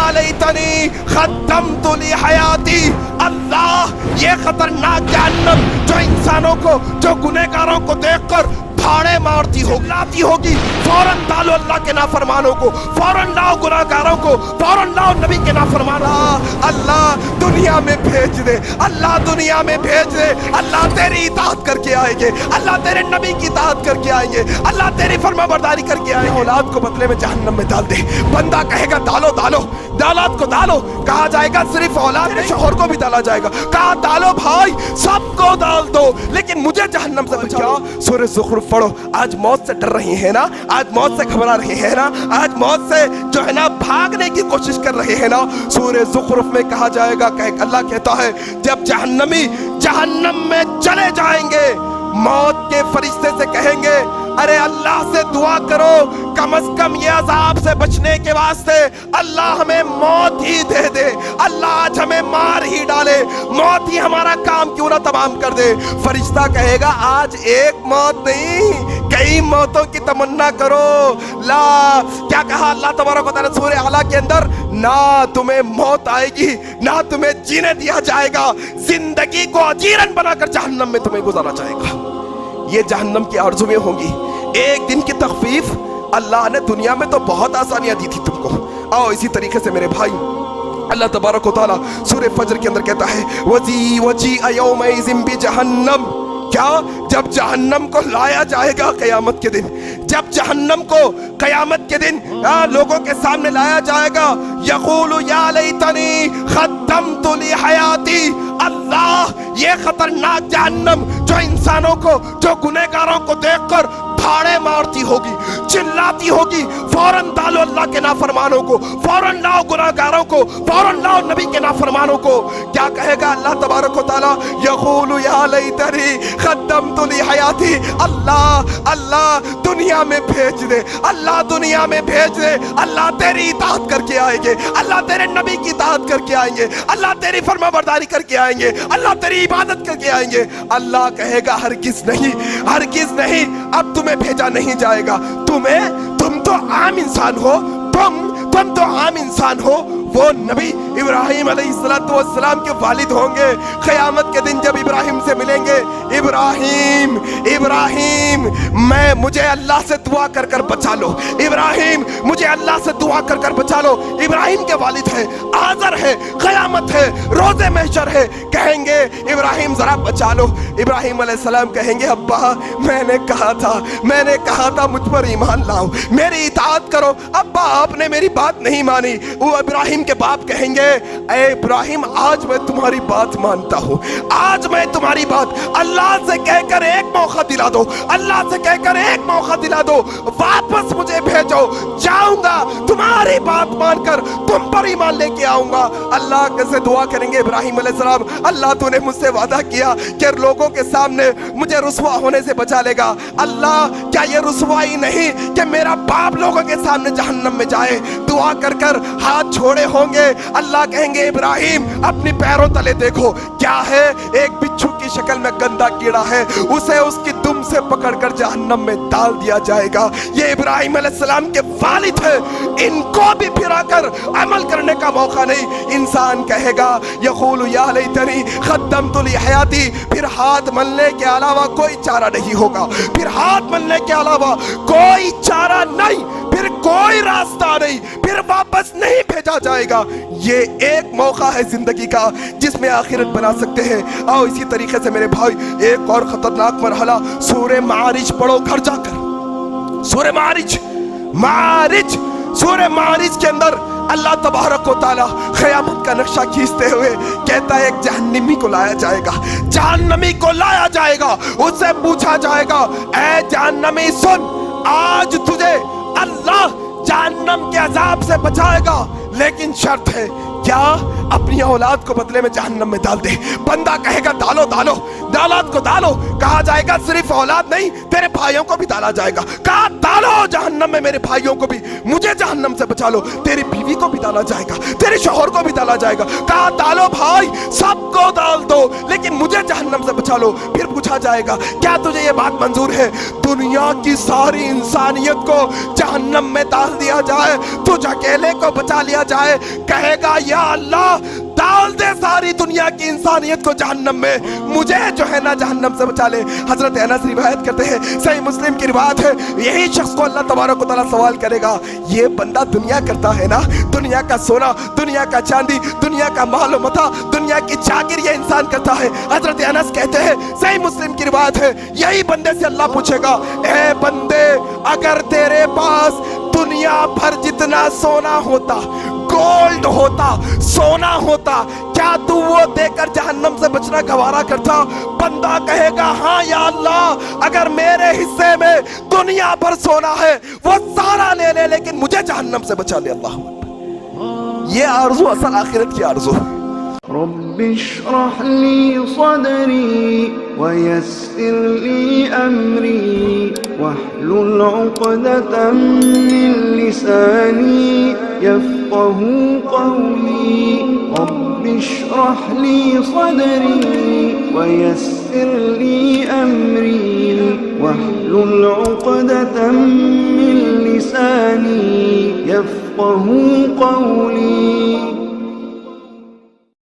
या लैतनी ख़द्दमतु ली हयाती। अल्लाह ये खतरनाक जहन्नम जो इंसानों को, जो गुनहगारों को देखकर फाड़े मारती होगी, लाती होगी, फौरन डालो अल्लाह के नाफरमानों को, फौरन लाओ गुनाहगारों को, फौरन लाओ नबी के नाफरमानों। अल्लाह दुनिया में भेज दे, अल्लाह दुनिया में भेज दे। अल्लाह तेरी इताअत करके आएंगे, अल्लाह तेरे नबी की इताअत करके आएंगे, अल्लाह तेरी फरमाबरदारी करके आएंगे। औलाद को बदले में जहन्नम में डाल दे। बंदा कहेगा डालो डालो, औलाद को डालो। कहा जाएगा सिर्फ औलाद नहीं, शौहर को भी डाला जाएगा। कहा डालो भाई, सबको डाल दो, लेकिन मुझे जहन्नम से बचाओ। सूरह ज़ुखरुफ पढ़ो। आज मौत से डर रही है ना, आज मौत से घबरा रही है ना, आज मौत से जो है ना भागने की कोशिश कर रहे हैं ना। सूरह ज़ुखरुफ में कहा जाएगा, अल्लाह कहता है जब जहन्नमी जहन्नम में चले जाएंगे, मौत के फरिश्ते से कहेंगे अरे अल्लाह से दुआ करो, कम से कम ये अजाब से बचने के वास्ते अल्लाह हमें मौत ही दे दे, अल्लाह आज हमें मार ही डाले, मौत ही हमारा काम क्यों ना तमाम कर दे। फरिश्ता कहेगा आज एक मौत नहीं, कई मौतों की तमन्ना करो। ला क्या कहा अल्लाह तबारक व तआला सूरह आला के अंदर, ना तुम्हें मौत आएगी, ना तुम्हें जीने दिया जाएगा, जिंदगी को अजीरन बनाकर जहन्नम में तुम्हें गुजारा जाएगा। ये जहन्नम की आरज़ुएं होंगी। एक दिन की तखफीफ अल्लाह ने दुनिया में तो बहुत आसानियां दी थी तुमको। आओ इसी तरीके से मेरे भाई, अल्लाह तबारक व तआला सूरह फजर के अंदर कहता है वजी वजी यौमइज़िन बिजहन्नम। क्या? जब जहन्नम को लाया जाएगा क़यामत के दिन, जब जहन्नम को क़यामत के दिन लोगों के सामने लाया जाएगा, यक़ूलु या लैतनी ख़द्दमतु ली हयाती। अल्लाह ये खतरनाक जहन्नम जो इंसानों को, जो गुनहगारों को देखकर फाड़े मारती होगी, चिल्लाती होगी, फौरन डालो अल्लाह के नाफरमानों को, फौरन लाओ गुनाहगारों को, फौरन लाओ नबी के नाफरमानों को। क्या कहेगा अल्लाह तबारक व तआला, यक़ूलु या लैतनी ख़द्दमतु ली हयाती। अल्लाह अल्लाह दुनिया में भेज दे, अल्लाह दुनिया में भेज दे। अल्लाह तेरी इताअत करके आएंगे, अल्लाह तेरे नबी की इताअत करके आएंगे, अल्लाह तेरी फरमाबरदारी करके आएंगे, अल्लाह तेरी इबादत करके आएंगे। अल्लाह कहेगा हरगिज़ नहीं, हरगिज़ नहीं, अब तुम्हें भेजा नहीं जाएगा। तुम तो आम इंसान हो, तुम तो आम इंसान हो। वो नबी इब्राहिम अलैहिस्सलाम के वालिद होंगे। क़यामत के दिन जब इब्राहिम से मिलेंगे, इब्राहिम इब्राहिम मुझे अल्लाह से दुआ कर कर बचा लो, इब्राहिम मुझे अल्लाह से दुआ कर कर बचा लो। इब्राहिम के वालिद है, आज़र है, क़यामत है, रोज़े महशर है। कहेंगे इब्राहिम जरा बचा लो। इब्राहिम अलैहिस्सलाम कहेंगे अब्बा मैंने कहा था मुझ पर ईमान लाओ, मेरी इताअत करो। अब्बा आपने मेरी बात नहीं मानी। वो इब्राहिम के बाप कहेंगे ऐ इब्राहिम आज मैं तुम्हारी बात मानता हूँ, आज मैं तुम्हारी बात, अल्लाह से कहकर एक मौका दिला दो, अल्लाह से कहकर एक मौका दिला दो, वापस मुझे भेजो, जाऊंगा तुम्हारी बात मानकर तुम पर ईमान लेके आऊंगा। अल्लाह कैसे दुआ करेंगे इब्राहिम अलैहिस्सलाम, अल्लाह तूने मुझसे वादा किया कि लोगों के सामने मुझे रुसवा होने से बचा लेगा। अल्लाह क्या ये रुसवाई नहीं कि मेरा बाप लोगों के सामने जहन्नम में जाए? दुआ कर कर हाथ छोड़े होंगे। अल्लाह कहेंगे इब्राहिम अपनी पैरों तले देखो, क्या है? एक बिच्छू की शक्ल में गंदा कीड़ा है, उसे उसकी दुम से पकड़कर जहन्नम में डाल दिया जाएगा। ये इब्राहिम अलैहिस्सलाम के वालिद है, इनको भी फिराकर अमल करने का मौका नहीं। इंसान कहेगा यक़ूलु या लैतनी ख़द्दमतु ली हयाती, फिर हाथ मलने के अलावा कोई चारा नहीं होगा, फिर हाथ मलने के अलावा कोई चारा नहीं, फिर कोई रास्ता नहीं, फिर वापस नहीं भेजा जाएगा। ये एक मौका है जिंदगी का जिसमें आखिरत बना सकते हैं। आओ इसी तरीके से मेरे भाई एक और खतरनाक मरहला सूरह मारिज पढ़ो घर जाकर। सूरह मारिज के अंदर अल्लाह तबारक व तआला क़यामत का नक्शा खींचते हुए कहता है एक जहन्नमी को लाया जाएगा, जहन्नमी को लाया जाएगा। उससे पूछा जाएगा ऐ जहन्नमी सुन, आज तुझे अल्लाह जहन्नम के अजाब से बचाएगा, लेकिन शर्त है क्या? अपनी औलाद को बदले में जहन्नम में डाल दे। बंदा कहेगा डालो डालो, औलाद को डालो। कहा जाएगा सिर्फ औलाद नहीं, तेरे भाइयों को भी डाला जाएगा। कहा डालो जहन्नम में मेरे भाइयों को भी, मुझे जहन्नम से बचा लो। तेरी बीवी को भी डाला जाएगा, तेरे शौहर को भी डाला जाएगा। कहा डालो भाई, सबको डाल दो, लेकिन मुझे जहन्नम से बचा लो। फिर पूछा जाएगा क्या तुझे ये बात मंजूर है दुनिया की सारी इंसानियत को जहन्नम में डाल दिया जाए, तुझ अकेले को बचा लिया جائے, کہے گا یا اللہ ڈال دے ساری دنیا کی انسانیت کو جہنم میں, مجھے جو ہے نا جہنم سے بچا لے. حضرت انس روایت کرتے ہیں, صحیح مسلم کی روایت ہے, یہی شخص کو اللہ تبارک و تعالیٰ سوال کرے گا, یہ بندہ دنیا کرتا ہے نا, دنیا کا سونا, دنیا کا چاندی, دنیا کا مال و متاع, دنیا کی چاکر یہ انسان کرتا ہے. حضرت انس کہتے ہیں, صحیح مسلم کی روایت ہے, یہی بندے سے اللہ پوچھے گا, اے بندے اگر تیرے پاس دنیا بھر جتنا سونا ہوتا, گولڈ ہوتا, سونا ہوتا, کیا تو وہ دے کر جہنم سے بچنا گوارا کرتا؟ بندہ کہے گا ہاں یا اللہ, اگر میرے حصے میں دنیا بھر سونا ہے وہ سارا لے لے, لیکن مجھے جہنم سے بچا لے. اللہ یہ آرزو اصل آخرت کی آرزو ہے. رب اشرح لي صدري ويسر لي أمري واحلل عقدة من لساني يفقه قولي. رب اشرح لي صدري ويسر لي أمري واحلل عقدة من لساني يفقه قولي.